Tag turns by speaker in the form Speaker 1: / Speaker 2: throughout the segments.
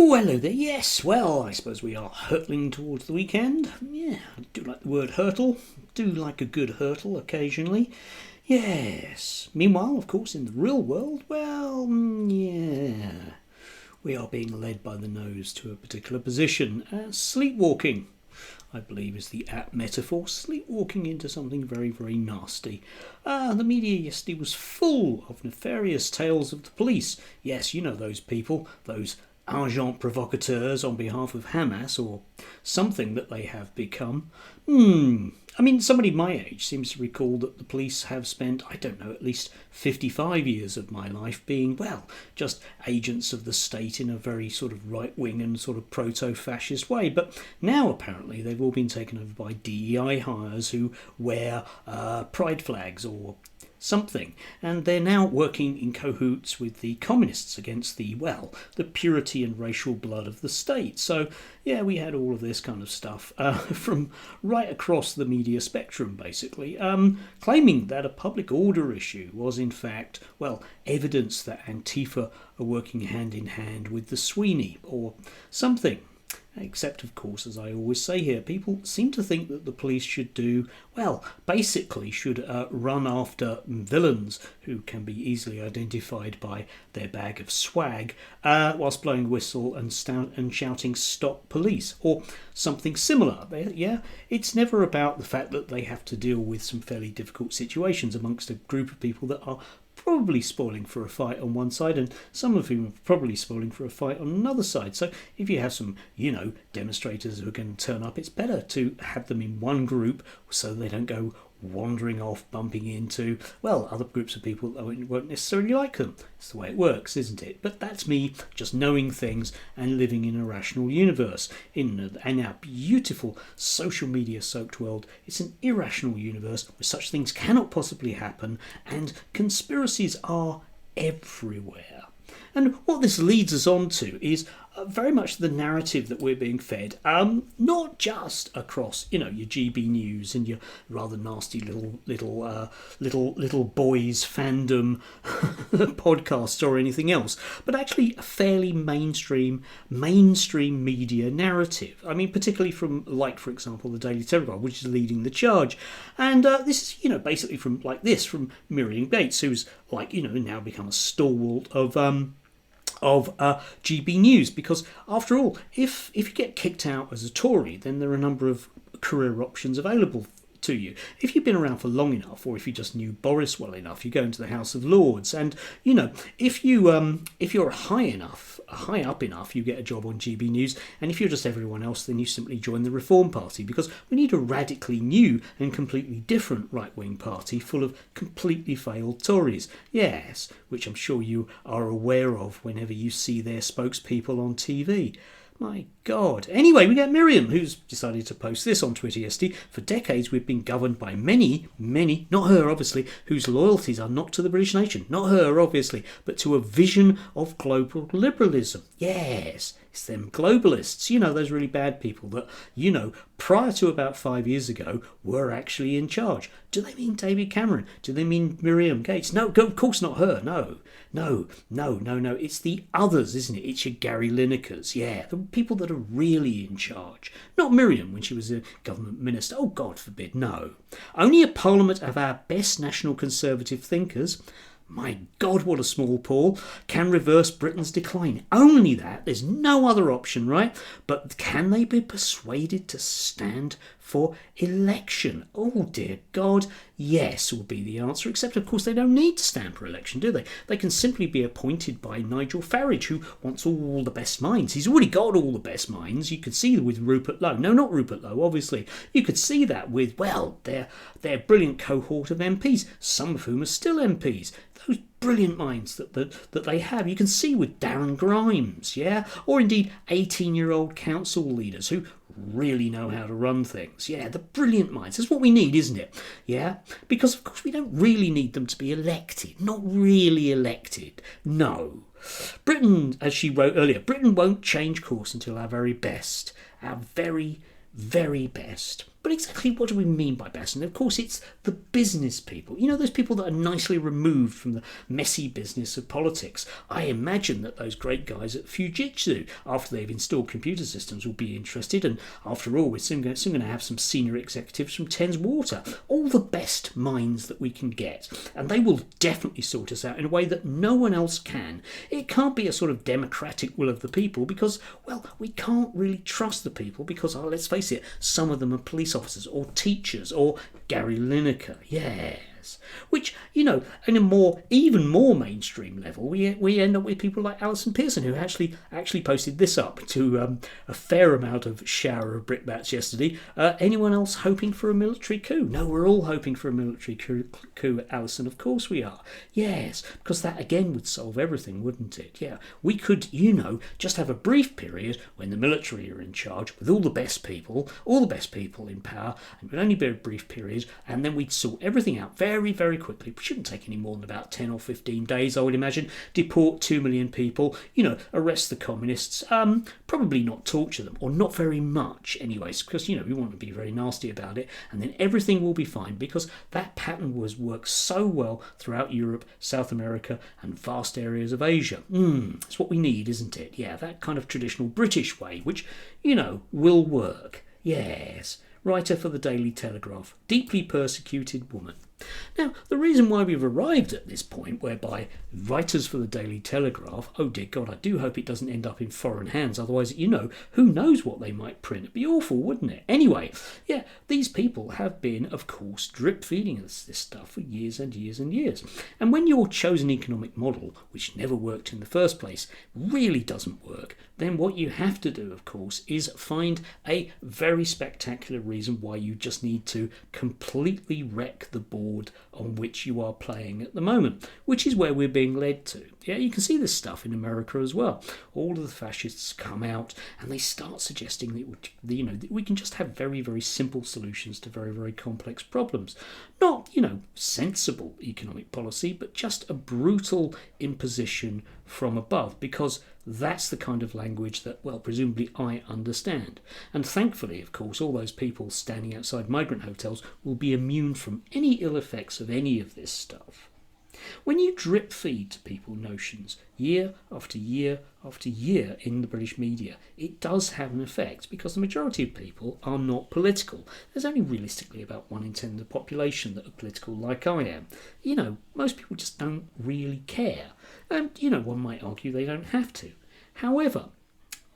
Speaker 1: Oh, hello there. Yes, well, I suppose we are hurtling towards the weekend. Yeah, I do like the word hurtle. Do like a good hurtle occasionally. Yes. Meanwhile, of course, in the real world, well, yeah, we are being led by the nose to a particular position. Sleepwalking, I believe, is the apt metaphor. Sleepwalking into something very, very nasty. The media yesterday was full of nefarious tales of the police. Yes, you know those people, those agents provocateurs on behalf of Hamas, or something that they have become. I mean, somebody my age seems to recall that the police have spent, I don't know, at least 55 years of my life being, well, just agents of the state in a very sort of right-wing and sort of proto-fascist way. But now, apparently, they've all been taken over by DEI hires who wear pride flags or something, and they're now working in cahoots with the communists against the purity and racial blood of the state. So yeah, we had all of this kind of stuff from right across the media spectrum, basically, claiming that a public order issue was in fact, well, evidence that Antifa are working hand in hand with the Sweeney or something. Except, of course, as I always say here, people seem to think that the police should do, well, basically should run after villains who can be easily identified by their bag of swag, whilst blowing a whistle and shouting "Stop police" or something similar. Yeah, it's never about the fact that they have to deal with some fairly difficult situations amongst a group of people that are probably spoiling for a fight on one side, and some of whom are probably spoiling for a fight on another side. So if you have some, demonstrators who are going to turn up, it's better to have them in one group so they don't go wandering off, bumping into, well, other groups of people that won't necessarily like them. It's the way it works, isn't it? But that's me just knowing things and living in a rational universe. In our beautiful social media soaked world, it's an irrational universe where such things cannot possibly happen, and conspiracies are everywhere. And what this leads us on to is very much the narrative that we're being fed, not just across, your GB News and your rather nasty little boys fandom podcasts or anything else, but actually a fairly mainstream media narrative. I mean, particularly from, like, for example, the Daily Telegraph, which is leading the charge, and this is, basically from Miriam Gates, who's now become a stalwart of GB News, because after all, if you get kicked out as a Tory, then there are a number of career options available to you. If you've been around for long enough, or if you just knew Boris well enough, you go into the House of Lords, and if you're high up enough, you get a job on GB News, and if you're just everyone else, then you simply join the Reform Party, because we need a radically new and completely different right-wing party full of completely failed Tories. Yes, which I'm sure you are aware of whenever you see their spokespeople on TV. My God. Anyway, we get Miriam, who's decided to post this on Twitter yesterday. For decades, we've been governed by many, not her, obviously, whose loyalties are not to the British nation. Not her, obviously, but to a vision of global liberalism. Yes, it's them globalists. Those really bad people that, prior to about 5 years ago, were actually in charge. Do they mean David Cameron? Do they mean Miriam Gates? No, of course not her. No. It's the others, isn't it? It's your Gary Linekers. Yeah, the people that are really in charge. Not Miriam when she was a government minister. Oh, God forbid, no. Only a parliament of our best national conservative thinkers, my God, what a small pool, can reverse Britain's decline. Only that. There's no other option, right? But can they be persuaded to stand for election? Oh, dear God, yes will be the answer, except, of course, they don't need to stand for election, do they? They can simply be appointed by Nigel Farage, who wants all the best minds. He's already got all the best minds. You could see with Rupert Lowe. No, not Rupert Lowe, obviously. You could see that with, well, their brilliant cohort of MPs, some of whom are still MPs. Those brilliant minds that they have. You can see with Darren Grimes, yeah? Or indeed 18-year-old council leaders who really know how to run things. Yeah, the brilliant minds. That's what we need, isn't it? Yeah? Because, of course, we don't really need them to be elected. Not really elected. No. Britain, as she wrote earlier, Britain won't change course until our very best. Our very, very best. But But exactly what do we mean by that? And of course it's the business people. You know, those people that are nicely removed from the messy business of politics. I imagine that those great guys at Fujitsu, after they've installed computer systems, will be interested. And after all, we're soon going to have some senior executives from Thames Water. All the best minds that we can get. And they will definitely sort us out in a way that no one else can. It can't be a sort of democratic will of the people because, well, we can't really trust the people because, let's face it, some of them are police officers or teachers or Gary Lineker. Yes. Which, you know, in a even more mainstream level, we end up with people like Allison Pearson, who actually posted this up to a fair amount of shower of brickbats yesterday. Anyone else hoping for a military coup? No, we're all hoping for a military coup, Allison. Of course we are. Yes, because that again would solve everything, wouldn't it? Yeah, we could, you know, just have a brief period when the military are in charge with all the best people in power, and it would only be a brief period, and then we'd sort everything out very, very quickly. It shouldn't take any more than about 10 or 15 days, I would imagine. Deport 2 million people, you know, arrest the communists, probably not torture them, or not very much anyways, because, you know, we want to be very nasty about it, and then everything will be fine, because that pattern worked so well throughout Europe, South America, and vast areas of Asia. It's what we need, isn't it? Yeah, that kind of traditional British way, which, you know, will work. Yes. Writer for the Daily Telegraph. Deeply persecuted woman. Now, the reason why we've arrived at this point, whereby writers for the Daily Telegraph, oh dear God, I do hope it doesn't end up in foreign hands, otherwise, you know, who knows what they might print. It'd be awful, wouldn't it? Anyway, yeah, these people have been, of course, drip feeding us this stuff for years and years and years. And when your chosen economic model, which never worked in the first place, really doesn't work, then what you have to do, of course, is find a very spectacular reason why you just need to completely wreck the board on which you are playing at the moment, which is where we're being led to. Yeah, you can see this stuff in America as well. All of the fascists come out and they start suggesting that, you know, that we can just have very, very simple solutions to very, very complex problems. Not, you know, sensible economic policy, but just a brutal imposition from above, because that's the kind of language that, well, presumably I understand. And thankfully, of course, all those people standing outside migrant hotels will be immune from any ill effects of any of this stuff. When you drip feed to people notions year after year after year in the British media, it does have an effect, because the majority of people are not political. There's only realistically about 1 in 10 of the population that are political like I am. You know, most people just don't really care. And, you know, one might argue they don't have to. However,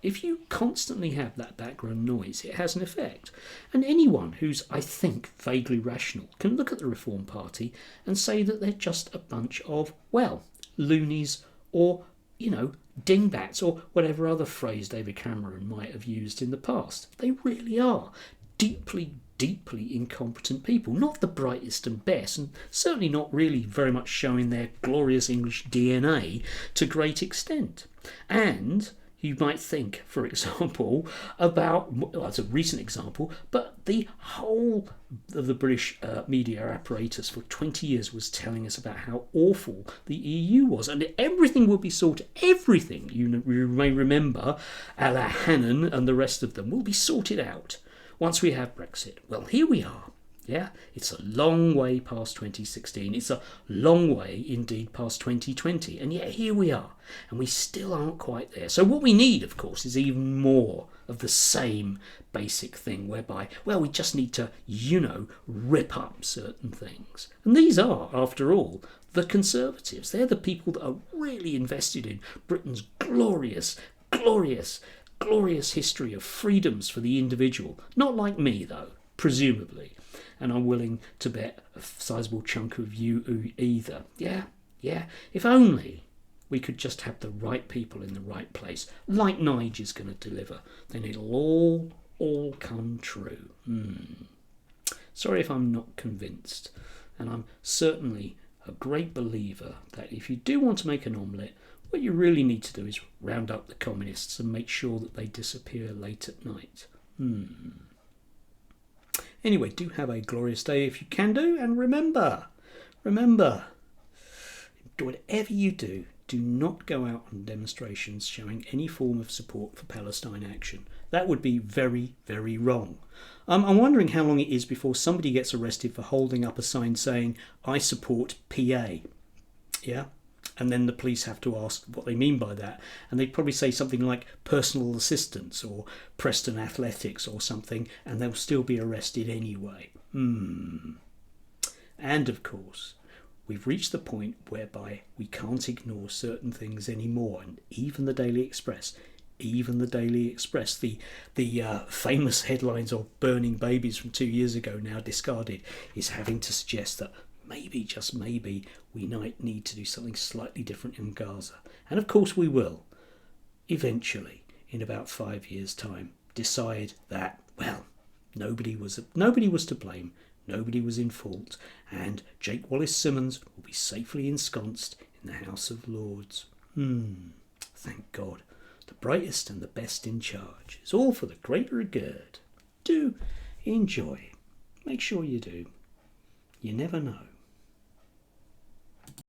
Speaker 1: if you constantly have that background noise, it has an effect. And anyone who's, I think, vaguely rational can look at the Reform Party and say that they're just a bunch of, well, loonies or, you know, dingbats or whatever other phrase David Cameron might have used in the past. They really are deeply, deeply incompetent people, not the brightest and best, and certainly not really very much showing their glorious English DNA to great extent. And you might think, for example, about, well, that's a recent example, but the whole of the British media apparatus for 20 years was telling us about how awful the EU was, and everything would be sorted. Everything, you may remember, a la Hannon and the rest of them, will be sorted out once we have Brexit. Well, here we are. Yeah, it's a long way past 2016. It's a long way indeed past 2020. And yet here we are. And we still aren't quite there. So what we need, of course, is even more of the same basic thing whereby, well, we just need to, you know, rip up certain things. And these are, after all, the Conservatives. They're the people that are really invested in Britain's glorious, glorious, glorious history of freedoms for the individual. Not like me, though, presumably. And I'm willing to bet a sizable chunk of you either. Yeah. If only we could just have the right people in the right place, like Nigel's going to deliver, then it'll all come true. Sorry if I'm not convinced. And I'm certainly a great believer that if you do want to make an omelette, what you really need to do is round up the communists and make sure that they disappear late at night. Anyway, do have a glorious day if you can do, and remember, whatever you do, do not go out on demonstrations showing any form of support for Palestine action. That would be very, very wrong. I'm wondering how long it is before somebody gets arrested for holding up a sign saying, I support PA. Yeah? And then the police have to ask what they mean by that. And they'd probably say something like personal assistance or Preston Athletics or something, and they'll still be arrested anyway. And of course, we've reached the point whereby we can't ignore certain things anymore. And even the Daily Express, the famous headlines of burning babies from 2 years ago, now discarded, is having to suggest that maybe, just maybe, we might need to do something slightly different in Gaza. And of course we will, eventually, in about 5 years' time, decide that, well, nobody was to blame, nobody was in fault, and Jake Wallace-Simmons will be safely ensconced in the House of Lords. Thank God. The brightest and the best in charge. It's all for the greater good. Do enjoy. Make sure you do. You never know.